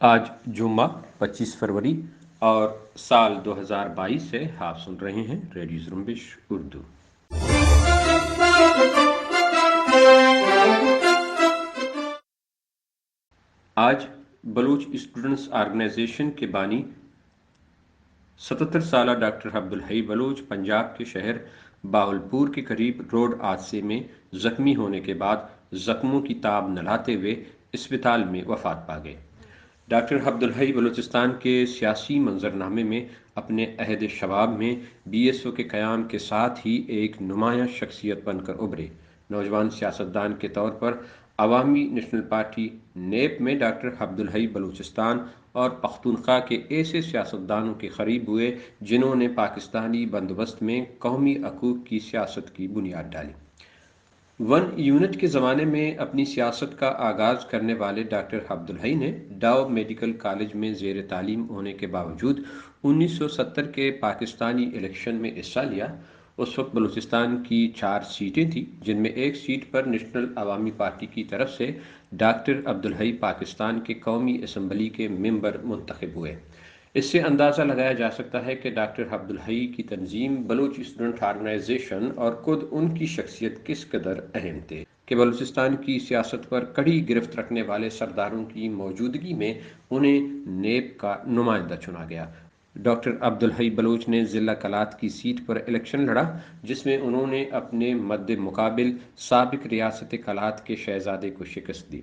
آج جمعہ 25 فروری اور سال 2022 ہے۔ آپ سن رہے ہیں ریڈیو زرمبش اردو۔ آج بلوچ اسٹوڈنٹس آرگنائزیشن کے بانی 77 سالہ ڈاکٹر عبدالحی بلوچ پنجاب کے شہر باولپور کے قریب روڈ حادثے میں زخمی ہونے کے بعد زخموں کی تاب نہ لاتے ہوئے اسپتال میں وفات پا گئے۔ ڈاکٹر عبدالحی بلوچستان کے سیاسی منظرنامے میں اپنے عہد شباب میں بی ایس او کے قیام کے ساتھ ہی ایک نمایاں شخصیت بن کر ابھرے۔ نوجوان سیاستدان کے طور پر عوامی نیشنل پارٹی نیپ میں ڈاکٹر عبدالحی بلوچستان اور پختونخوا کے ایسے سیاستدانوں کے قریب ہوئے جنہوں نے پاکستانی بندوبست میں قومی حقوق کی سیاست کی بنیاد ڈالی۔ ون یونٹ کے زمانے میں اپنی سیاست کا آغاز کرنے والے ڈاکٹر عبدالحی نے ڈاؤ میڈیکل کالج میں زیر تعلیم ہونے کے باوجود 1970 کے پاکستانی الیکشن میں حصہ لیا۔ اس وقت بلوچستان کی 4 سیٹیں تھیں، جن میں ایک سیٹ پر نیشنل عوامی پارٹی کی طرف سے ڈاکٹر عبدالحی پاکستان کے قومی اسمبلی کے ممبر منتخب ہوئے۔ اس سے اندازہ لگایا جا سکتا ہے کہ ڈاکٹر عبدالحی کی تنظیم بلوچ اسٹوڈنٹ آرگنائزیشن اور خود ان کی شخصیت کس قدر اہم تھے کہ بلوچستان کی سیاست پر کڑی گرفت رکھنے والے سرداروں کی موجودگی میں انہیں نیب کا نمائندہ چنا گیا۔ ڈاکٹر عبدالحی بلوچ نے ضلع کلات کی سیٹ پر الیکشن لڑا، جس میں انہوں نے اپنے مد مقابل سابق ریاست کلات کے شہزادے کو شکست دی۔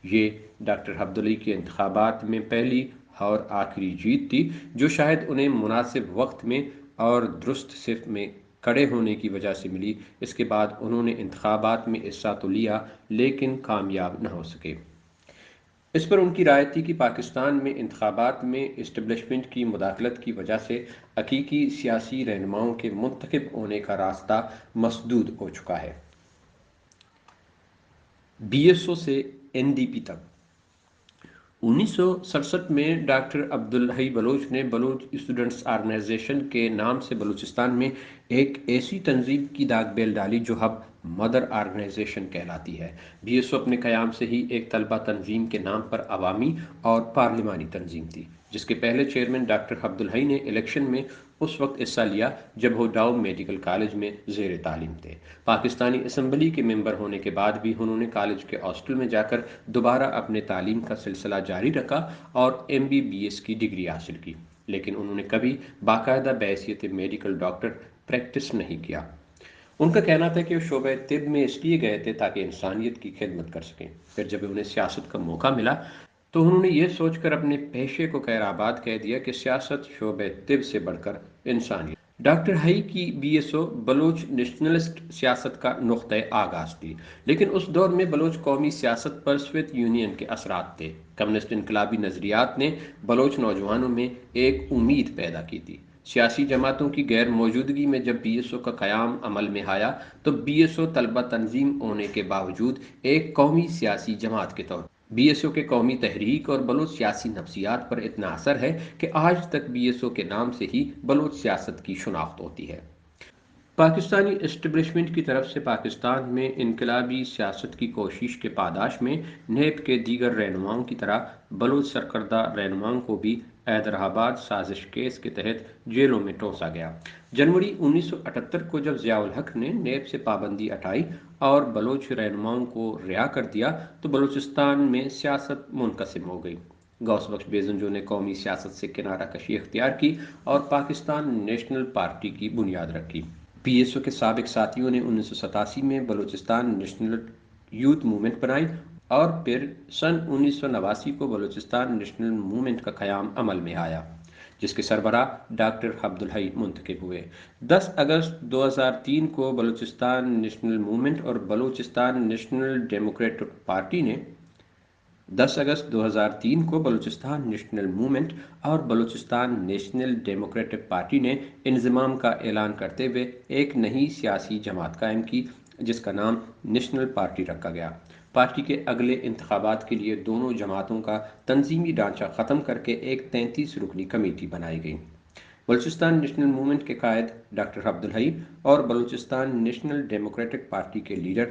یہ ڈاکٹر عبدالحی کے انتخابات میں پہلی اور آخری جیت تھی، جو شاید انہیں مناسب وقت میں اور درست صف میں کھڑے ہونے کی وجہ سے ملی۔ اس کے بعد انہوں نے انتخابات میں حصہ تو لیا لیکن کامیاب نہ ہو سکے۔ اس پر ان کی رائے تھی کہ پاکستان میں انتخابات میں اسٹیبلشمنٹ کی مداخلت کی وجہ سے حقیقی سیاسی رہنماؤں کے منتخب ہونے کا راستہ مسدود ہو چکا ہے۔ بی ایس او سے این ڈی پی تک 1967 میں ڈاکٹر عبدالحی بلوچ نے بلوچ اسٹوڈنٹس آرگنائزیشن کے نام سے بلوچستان میں ایک ایسی تنظیم کی داغ بیل ڈالی جو اب مدر آرگنائزیشن کہلاتی ہے۔ بی ایس او اپنے قیام سے ہی ایک طلبہ تنظیم کے نام پر عوامی اور پارلیمانی تنظیم تھی، جس کے پہلے چیئرمین ڈاکٹر عبدالحی نے الیکشن میں اس وقت حصہ لیا جب وہ ڈاؤ میڈیکل کالج میں زیر تعلیم تھے۔ پاکستانی اسمبلی کے ممبر ہونے کے بعد بھی انہوں نے کالج کے ہاسٹل میں جا کر دوبارہ اپنے تعلیم کا سلسلہ جاری رکھا اور ایم بی بی ایس کی ڈگری حاصل کی، لیکن انہوں نے کبھی باقاعدہ بحیثیت میڈیکل ڈاکٹر پریکٹس نہیں کیا۔ ان کا کہنا تھا کہ وہ شعبہ طب میں اس لیے گئے تھے تاکہ انسانیت کی خدمت کر سکیں۔ پھر جب انہیں سیاست کا موقع ملا تو انہوں نے یہ سوچ کر اپنے پیشے کو خیر آباد کہہ دیا کہ سیاست شعبہ طب سے بڑھ کر انسانیت۔ ڈاکٹر حی کی B S O Baloch nationalist سیاست کا نقطۂ آغاز تھی، لیکن اس دور میں بلوچ قومی سیاست پر سوویت یونین کے اثرات تھے۔ کمیونسٹ انقلابی نظریات نے بلوچ نوجوانوں میں ایک امید پیدا کی تھی۔ سیاسی جماعتوں کی غیر موجودگی میں جب بی ایس او کا قیام عمل میں آیا تو بی ایس او طلبہ تنظیم ہونے کے باوجود ایک قومی سیاسی جماعت کے طور بی ایس او کے قومی تحریک اور بلوچ سیاسی نفسیات پر اتنا اثر ہے کہ آج تک بی ایس او کے نام سے ہی بلوچ سیاست کی شناخت ہوتی ہے۔ پاکستانی اسٹیبلشمنٹ کی طرف سے پاکستان میں انقلابی سیاست کی کوشش کے پاداش میں نیب کے دیگر رہنماؤں کی طرح بلوچ سرکردہ رہنماؤں کو بھی حیدرآباد سازش کیس کے تحت جیلوں میں ٹھونسا گیا۔ جنوری 1978 کو جب ضیاء الحق نے نیب سے پابندی ہٹائی اور بلوچ رہنماؤں کو رہا کر دیا تو بلوچستان میں سیاست منقسم ہو گئی۔ غوث بخش بیزنجو نے قومی سیاست سے کنارہ کشی اختیار کی اور پاکستان نیشنل پارٹی کی بنیاد رکھی۔ بی ایس او کے سابق ساتھیوں نے 1987 میں بلوچستان نیشنل یوتھ موومنٹ بنائی اور پھر سن 1989 کو بلوچستان نیشنل موومنٹ کا قیام عمل میں آیا، جس کے سربراہ ڈاکٹر عبدالحی منتخب ہوئے۔ 10 اگست 2003 کو بلوچستان نیشنل موومنٹ اور بلوچستان نیشنل ڈیموکریٹک پارٹی نے 10 اگست 2003 کو بلوچستان نیشنل موومنٹ اور بلوچستان نیشنل ڈیموکریٹک پارٹی نے انضمام کا اعلان کرتے ہوئے ایک نئی سیاسی جماعت قائم کی جس کا نام نیشنل پارٹی رکھا گیا۔ پارٹی کے اگلے انتخابات کے لیے دونوں جماعتوں کا تنظیمی ڈھانچہ ختم کر کے ایک 33 رکنی کمیٹی بنائی گئی۔ بلوچستان نیشنل موومنٹ کے قائد ڈاکٹر عبدالحی اور بلوچستان نیشنل ڈیموکریٹک پارٹی کے لیڈر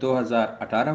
2018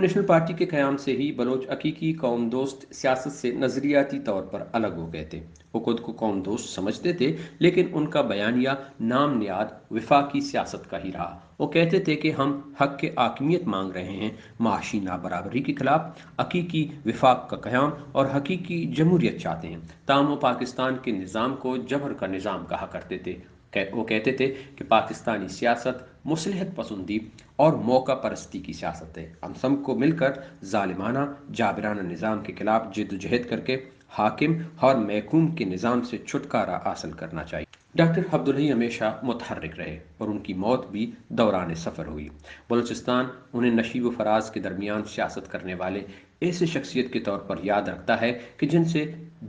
نیشنل پارٹی کے قیام سے ہی بلوچ حقیقی قوم دوست سیاست سے نظریاتی طور پر الگ ہو گئے تھے۔ وہ خود کو قوم دوست سمجھتے تھے، لیکن ان کا بیانیہ نام نیاد وفاقی سیاست کا ہی رہا۔ وہ کہتے تھے کہ ہم حق کے حاکمیت مانگ رہے ہیں، معاشی نابرابری کے خلاف حقیقی وفاق کا قیام اور حقیقی جمہوریت چاہتے ہیں۔ تاہم وہ پاکستان کے نظام کو جبر کا نظام کہا کرتے تھے۔ وہ کہتے تھے کہ پاکستانی سیاست مصلحت پسندی اور موقع پرستی کی سیاست ہے۔ ہم سب کو مل کر ظالمانہ جابرانہ نظام کے خلاف جد و جہد کر کے حاکم اور محکوم کے نظام سے چھٹکارا حاصل کرنا چاہیے۔ ڈاکٹر عبدالحی ہمیشہ متحرک رہے اور ان کی موت بھی دوران سفر ہوئی۔ بلوچستان انہیں نشیب و فراز کے درمیان سیاست کرنے والے ایسے شخصیت کے طور پر یاد رکھتا ہے کہ جن سے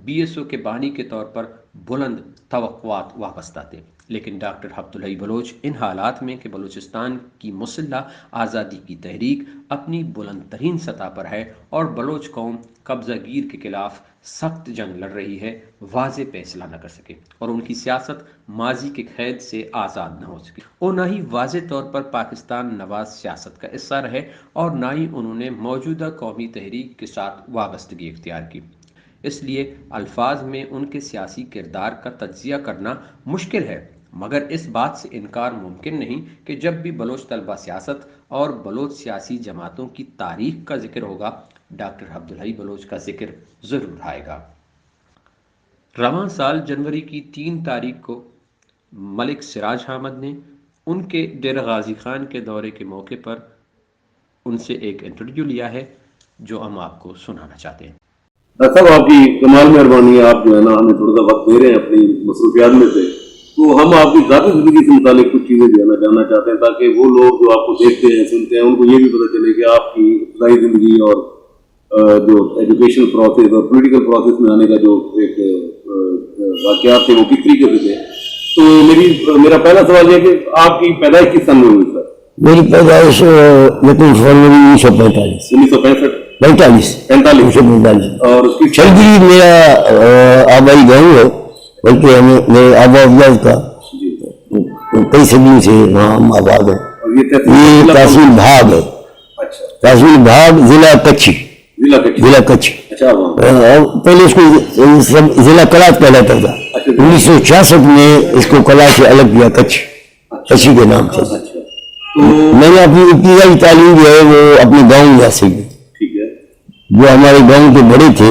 BSO کے بانی کے طور پر بلند توقعات وابستہ تھے۔ لیکن ڈاکٹر عبدالحی بلوچ ان حالات میں کہ بلوچستان کی مسلح آزادی کی تحریک اپنی بلند ترین سطح پر ہے اور بلوچ قوم قبضہ گیر کے خلاف سخت جنگ لڑ رہی ہے، واضح فیصلہ نہ کر سکے اور ان کی سیاست ماضی کے قید سے آزاد نہ ہو سکے، اور نہ ہی واضح طور پر پاکستان نواز سیاست کا حصہ رہے اور نہ ہی انہوں نے موجودہ قومی تحریک کے ساتھ وابستگی اختیار کی۔ اس لیے الفاظ میں ان کے سیاسی کردار کا تجزیہ کرنا مشکل ہے، مگر اس بات سے انکار ممکن نہیں کہ جب بھی بلوچ طلبہ سیاست اور بلوچ سیاسی جماعتوں کی تاریخ کا ذکر ہوگا، ڈاکٹر عبدالحی بلوچ کا ذکر ضرور آئے گا۔ رواں سال جنوری کی 3 تاریخ کو ملک سراج احمد نے ان کے ڈیرہ غازی خان کے دورے کے موقع پر ان سے ایک انٹرویو لیا ہے جو ہم آپ کو سنانا چاہتے ہیں۔ ڈاکٹر صاحب، آپ کی کمال مہربانی ہے، آپ جو ہے نا ہمیں تھوڑا سا وقت دے رہے ہیں اپنی مصروفیات میں سے، تو ہم آپ کی ذاتی زندگی سے متعلق کچھ چیزیں جو ہے نا جاننا چاہتے ہیں تاکہ وہ لوگ جو آپ کو دیکھتے ہیں سنتے ہیں ان کو یہ بھی پتہ چلے کہ آپ کی ابتدائی زندگی اور جو ایجوکیشن پروسیس اور پولیٹیکل پروسیس میں آنے کا جو ایک واقعات تھے وہ کس طریقے سے تھے۔ تو میرا پہلا سوال یہ کہ آپ کی پیدائش کس سن میں ہوئی سر؟ میری پیدائش 1945 اور چلگری میرا آبائی گاؤں ہے، بلکہ میرے آبا اجداد کا کئی صدیوں سے وہاں ہم آباد ہیں۔ یہ تحصیل بھاگ ہے، تحصیل بھاگ ضلع کچھ، پہلے اس کو ضلع کلاچ کہلاتا تھا۔ 1966 میں اس کو کلاچ سے الگ کیا، کچھی کے نام سے۔ میں نے اپنی ابتدائی تعلیم جو ہے وہ اپنے گاؤں میں حاصل کی۔ جو ہمارے گاؤں کے بڑے تھے،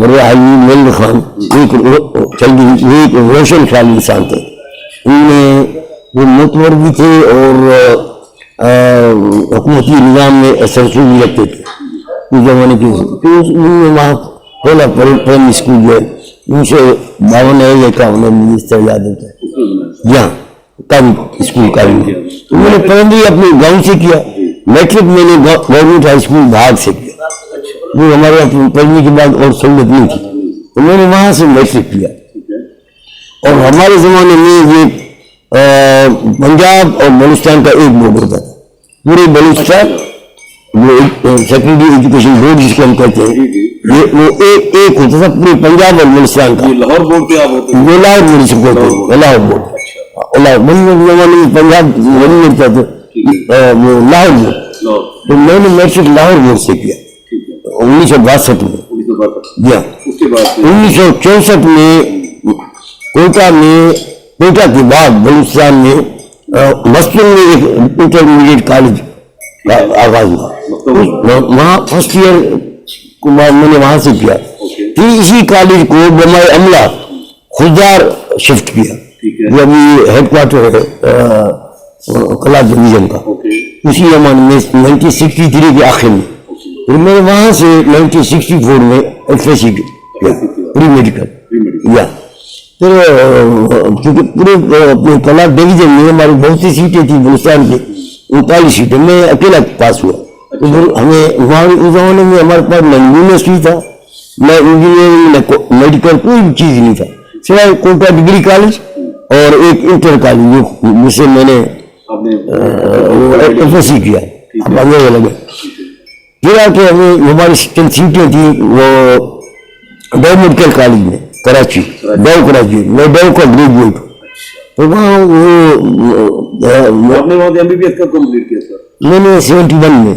بڑے حاجی ملک خان، ایک روشن خیال انسان تھے، ان میں وہ متور بھی تھے اور حکومتی نظام میں اثر بھی رکھتے تھے اس زمانے کی۔ وہاں پہلا پرائمری اسکول جو ہے 1952 اس طرح یاد ہوتا ہے، یہاں اسکول کا انہوں نے پرائمری اپنے گاؤں سے کیا، میٹرک میں نے گورنمنٹ ہائی اسکول بھاگ سے کیا، وہ ہمارے پڑھنے کے بعد اور سہولت نہیں تھی، انہوں نے وہاں سے میٹرک کیا۔ اور ہمارے زمانے میں یہ پنجاب اور بلوچستان کا ایک بورڈ ہوتا تھا، پورے بلوچستان جو سیکنڈری ایجوکیشن بورڈ جس کو ہم کہتے ہیں، وہ ایک ہوتا تھا پورے پنجاب اور بلوچستان کا۔ لاہور بورڈ پہ آپ ہوتے ہیں؟ لاہور بورڈ سے کہتے ہیں، لاہور بورڈ، زمانے میں پنجاب نہیں ملتا تھا، وہ لاہور بورڈ، تو میں نے میٹرک لاہور بورڈ سے کیا 1962 میں۔ 1964 میں کوئٹہ کے بعد بلوچستان میں مسلم میں ایک انٹرمیڈیٹ کالج کا آغاز ہوا، وہاں فرسٹ ایئر کو میں نے وہاں سے کیا، پھر اسی کالج کو بمائے عملہ خوددار شفٹ کیا، جو ابھی ہیڈ کوارٹر ہے کلاچ ڈویژن کا، اسی زمانے میں 1963 کے آخر میں۔ پھر میں نے وہاں سے 1964 میں FSC کیا، پری میڈیکل یا پھر کیونکہ پورے اپنے کلاچ ڈویژن میں ہماری بہت سی سیٹیں تھیں، بلوچستان کی 39 سیٹیں، میں اکیلا پاس ہوا۔ تو ہمیں اس زمانے میں ہمارے پاس نہ یونیورسٹی تھا، نہ انجینئرنگ، نہ میڈیکل، کوئی بھی چیز نہیں تھا، سوائے کوئٹہ ڈگری کالج اور ایک انٹر کالج جس سے میں نے FSC کیا، لگے۔ پھر آ کے ہمیں ہماری چند سیٹیں تھیں وہ ڈو میڈیکل کالج میں کراچی، کراچی میں ڈو کا گریجویٹ، تو وہاں وہ MBBS کب کمپلیٹ کیا سر؟ میں نے 71 میں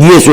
DSO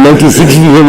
1967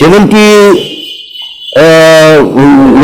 70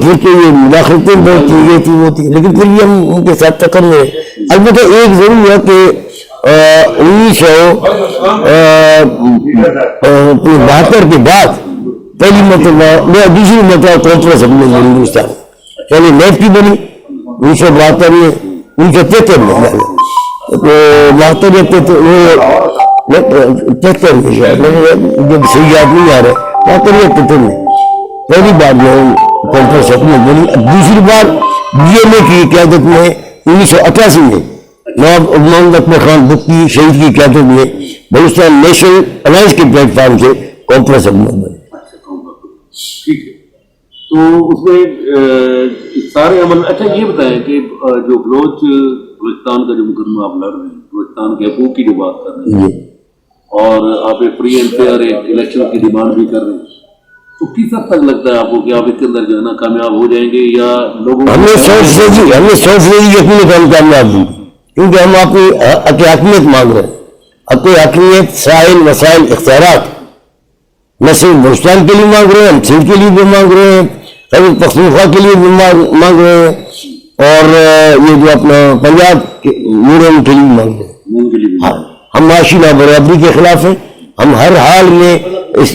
پھر تو یہ مداخلتیں بہت تھی یہ تھی وہ تھی، لیکن پھر بھی ہم ان کے ساتھ ٹکر میں. البتہ ایک ضرور ہے کہ 1972 کے بعد پہلی مرتبہ دوسری مرتبہ کانفرنس اپنے ہندوستان پہلے نیب کی بنی 1972 میں 1973 میں تو 73 میں شاید جب صحیح یاد نہیں آ رہا 73 میں پہلی بار جو کانفرنس اپنے بنی. دوسری بار DMA کی قیادت میں 1988 میں نواب محمد اکبر خان بگٹی شہید کی قیادت میں بلوچستان نیشنل الائنس کے پلیٹ فارم سے کانفرنس اپنے بنی. ٹھیک ہے، تو اس میں سارے عمل. اچھا یہ بتائیں کہ جو بلوچستان کا جو مقدمہ آپ لڑ رہے ہیں، بلوچستان کے حقوق کی جو بات کر رہے ہیں اور آپ ایک فری اینڈ فیئر الیکشن کی ڈیمانڈ بھی کر رہے ہیں، تو کس حد تک لگتا ہے آپ کو کہ آپ اس کے اندر جو ہے نا کامیاب ہو جائیں گے یا لوگوں ہمیں 100% یقین ہم کامیاب ہوں گے، کیونکہ ہم اپنی حاکمیت مانگ رہے ہیں. اپنی حاکمیت سائل وسائل اختیارات نہ صرف بلوچستان کے لیے مانگ رہے ہیں، ہم سندھ کے لیے بھی مانگ رہے ہیں، خیبر پختونخوا کے لیے بھی مانگ رہے ہیں، اور یہ جو اپنا پنجاب کے یونین کے لیے مانگ رہے ہیں. ہم معاشی نابرابری کے خلاف ہیں. ہم ہر حال میں اس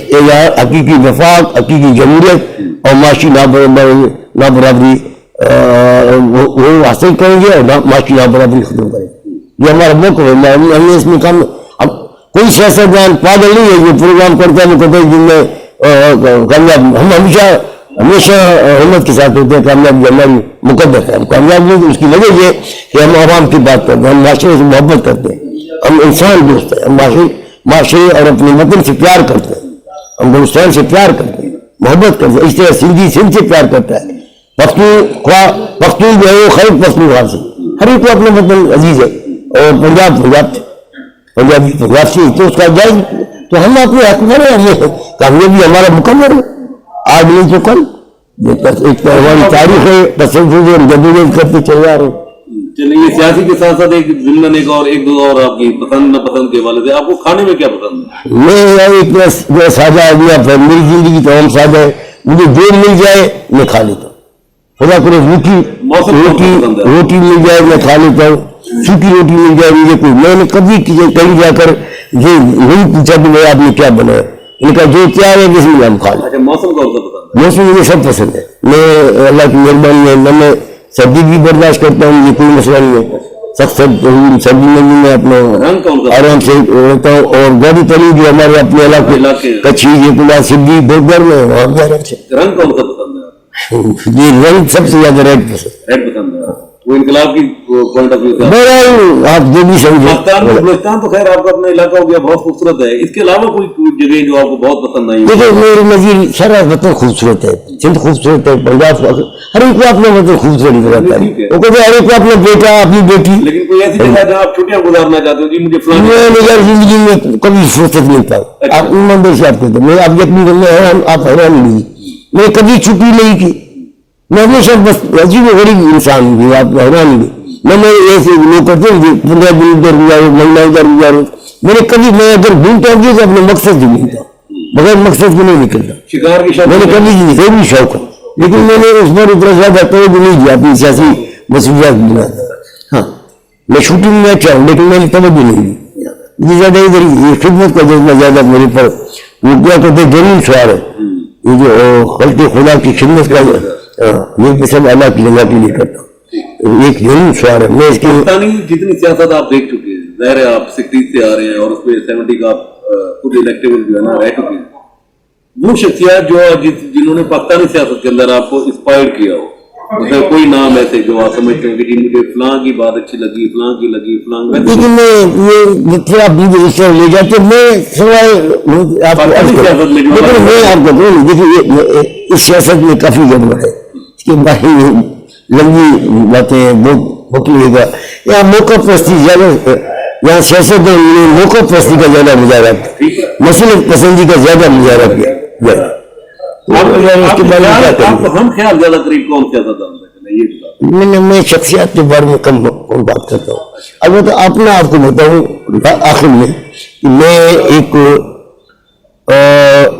حقیقی وفاق، حقیقی جمہوریت اور معاشی نابرابری وہ حاصل کریں گے اور معاشی نابرابری ختم کریں گے. یہ ہمارا موقع ہے. ہم نے اس میں کام کوئی سیاستدان پاگل نہیں ہے جو پروگرام کرتا ہے کہتے ہیں جن میں کامیاب. ہم ہمیشہ ہمت کے ساتھ ہوتے ہیں. کامیابی ہماری مقدر ہے. ہم کامیاب نہیں، اس کی وجہ یہ کہ ہم عوام کی بات کرتے ہیں، ہم معاشرے سے محبت کرتے ہیں، ہم انسان دوست ہیں، ہم معاشرے اور اپنے وطن سے پیار کرتے ہیں، ہم بلوچستان سے پیار کرتے ہیں، محبت کرتے ہیں. اس طرح سندھی سندھ سے پیار کرتا ہے. پختون جو ہے وہ خیبر پختونخوا سے، ہر ایک کو اپنا وطن عزیز ہے. اور پنجابی پنجاب سے تو اس کا جائز. تو ہم اپنے حق میں ہیں، ہمیں کامیابی ہمارا مکمل ہے. آج نہیں تو کل ایک ہماری تاریخ ہے، تسلسل جدوجہد کرتے چل رہا ہے. چلیے، یہ سیاسی کے ساتھ ساتھ ایک ضمن ایک دو اور آپ کی پسند نہ پسند کے حوالے سے آپ کو کھانے میں کیا پسند ہے؟ میں ایک سادہ آدمی ہے، میری زندگی تمام سادہ ہے. مجھے جو مل جائے میں کھا لیتا ہوں. خدا کرے روٹی مل جائے میں کھا لیتا ہوں. سوکھی روٹی مل جائے مجھے کوئی. میں نے کبھی کہیں جا کر نہیں پوچھا کہ میں آپ نے کیا بنایا. ان کا جو تیار ہے جس میں ہم کھا لیں. موسم کا پسند ہے؟ موسم مجھے سب پسند ہے. میں اللہ کی مہربانی ہے میں سردی بھی برداشت کرتا ہوں، یہ کوئی مسئلہ نہیں ہے. سخت سردی میں بھی میں اپنا آرام سے رہتا ہوں. اور گاڑی تلی جو ہمارے اپنے علاقے کچھی یہ کلا سندھی بہت گرم ہے وہاں بھی آرام سے. رنگ کون سا پسند ہے؟ یہ رنگ سب سے زیادہ ریڈ پسند ہے. وہ انقلاب کی پوائنٹ آف ویو سے بہرحال آپ جو بھی سمجھیں. بلوچستان تو خیر آپ کا اپنا علاقہ ہو گیا، بہت خوبصورت ہے. اس کے علاوہ کوئی جگہ جو آپ کو بہت پسند آئی؟ دیکھیں میرے نظیر سارا وطن خوبصورت ہے. سندھ خوبصورت ہے، پنجاب ہر ایک کو اپنا وطن خوبصورت نظر آتا ہے. وہ کہتے ہیں ہر ایک کو اپنا بیٹا اپنی بیٹی. لیکن کوئی ایسی جگہ جہاں آپ چھٹیاں گزارنا چاہتے ہو؟ جی مجھے فلاں میں زندگی میں کبھی فرصت نہیں پائی. آپ ایمانداری سے آپ کہتے ہیں میں آپ یقین کرنا ہے آپ حیران نہیں. میں کبھی چھٹی نہیں کی. میں ہمیشہ بس عجیب و غریب انسان ہوں. آپ حیران نہیں. میں ایسے لوگ کرتے ہیں 15 دن ادھر گزارو، مہینہ ادھر گزارو. میں نے کبھی میں اگر گھومتا ہوں تو اپنے مقصد سے گھومتا ہوں، بغیر مقصد کے نہیں نکلتا. شکار کی میں نے کبھی بھی شوق ہے، لیکن میں نے اس پر اتنا زیادہ توجہ نہیں دیا اپنی سیاسی مصروفیات بنا. ہاں میں شوٹنگ میں اچھا ہوں لیکن میں نے توجہ نہیں دی. مجھے زیادہ ادھر خدمت کا جذبہ زیادہ میرے پر. وہ کیا کہتے ہیں جنون سوار ہے یہ جو خلق خدا کی خدمت کا یہ سب اللہ کی رضا کے لیے کرتا ہوں. ایک جنون سوار ہے. میں اس کی جتنی سیاست آپ دیکھ چکے ہیں، ظاہر ہے آپ 60 سے آ رہے ہیں اور اس پہ 70 کا آپ خود الیکٹیبل جو ہے نا رہ چکے ہیں. وہ شخصیات جو جنہوں نے پاکستانی سیاست کے اندر آپ کو انسپائر کیا ہو، مطلب کوئی نام ایسے جو آپ سمجھتے ہیں کہ جی مجھے فلاں کی بات اچھی لگی، فلاں کی لگی، فلاں. لیکن میں یہ پھر آپ اس طرح لے جاتے میں سوائے آپ لیکن میں آپ کو بولوں دیکھیے اس سیاست میں کافی گڑبڑ ہے. اس کے باہر لمبی باتیں بکلیے گا. یہاں موقع پرستی زیادہ، یہاں سیاست میں موقع پرستی کا زیادہ مظاہرہ، مسلک پسندی کا زیادہ مظاہرہ کیا. ہم خیال زیادہ قریب کون سیاست میں شخصیات کے بارے میں کم بات کرتا ہوں. البتہ اپنا آپ کو بتاؤں آخر میں کہ میں ایک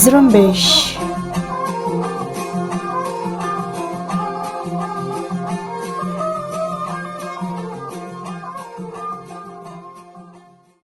Zrumbesh.